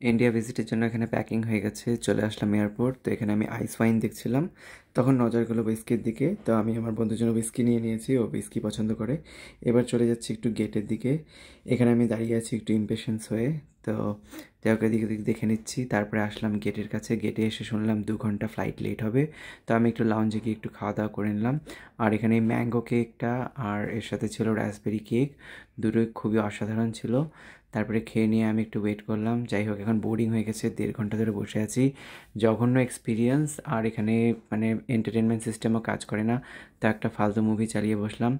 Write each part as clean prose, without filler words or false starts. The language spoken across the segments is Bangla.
ইন্ডিয়া ভিজিটের জন্য এখানে প্যাকিং হয়ে গেছে, চলে আসলাম এয়ারপোর্ট। তো এখানে আমি আইস ওয়াইন দেখছিলাম, তখন নজর গেলো হুইস্কির দিকে। তো আমি আমার বন্ধুর জন্য হুইস্কি নিয়ে নিয়েছি, ও হুইস্কি পছন্দ করে। এবার চলে যাচ্ছি একটু গেটের দিকে। এখানে আমি দাঁড়িয়ে আছি একটু ইমপেশেন্স হয়ে। তো ওকে দিকে দিকে দেখে নিচ্ছি, তারপরে আসলাম গেটের কাছে। গেটে এসে শুনলাম 2 ঘন্টা ফ্লাইট লেট হবে। তো আমি একটু লাউঞ্জে গিয়ে একটু খাওয়া দাওয়া করে নিলাম। আর এখানে ম্যাঙ্গো কেকটা আর এর সাথে ছিল রাসবেরি কেক, দুটোই খুবই অসাধারণ ছিল। তারপরে খেয়ে নিয়ে আমি একটু ওয়েট করলাম। যাই হোক, এখন বোরিং হয়ে গেছে, 1.5 ঘন্টা ধরে বসে আছি, জঘন্য এক্সপিরিয়েন্স। আর এখানে মানে এন্টারটেনমেন্ট সিস্টেমও কাজ করে না। তো একটা ফালতু মুভি চালিয়ে বসলাম।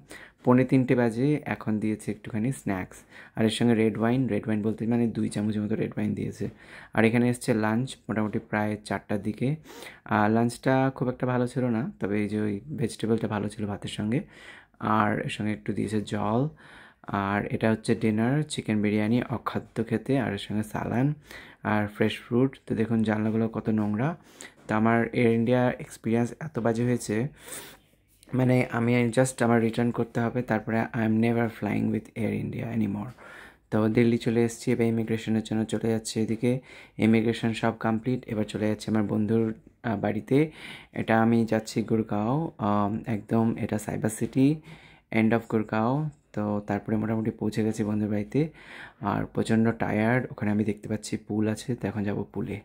2:45 বাজে, এখন দিয়েছে একটুখানি স্ন্যাক্স, আর এর সঙ্গে রেড ওয়াইন বলতে মানে 2 চামচের মতো রেড ওয়াইন দিয়েছে। আর এখানে এসছে লাঞ্চ, মোটামুটি প্রায় 4টার দিকে। লাঞ্চটা খুব একটা ভালো ছিল না, তবে এই যে ওই ভেজিটেবলটা ভালো ছিল ভাতের সঙ্গে। আর এর সঙ্গে একটু দিয়েছে জল। আর এটা হচ্ছে ডিনার, চিকেন বিরিয়ানি, অখাদ্য খেতে, আর এর সঙ্গে সালান আর ফ্রেশ ফ্রুট। তো দেখুন জানলাগুলো কত নোংরা। তো আমার এয়ার ইন্ডিয়া এক্সপিরিয়েন্স এত বাজে হয়েছে, মানে আমি জাস্ট আমার রিটার্ন করতে হবে, তারপরে I am never flying with air India anymore. তো দিল্লি চলে এসেছি, এবার ইমিগ্রেশনের জন্য চলে যাচ্ছি এদিকে। ইমিগ্রেশন সব কমপ্লিট, এবার চলে যাচ্ছি আমার বন্ধুর বাড়িতে। এটা আমি যাচ্ছি গুরগাঁও, একদম এটা cyber city, end of Gurgaon. তো তারপরে মোটামুটি পৌঁছে গেছি বন্ধুর বাড়িতে। আর প্রচণ্ড টায়ার্ড, ওখানে আমি দেখতে পাচ্ছি পুল আছে, তো এখন যাবো পুলে।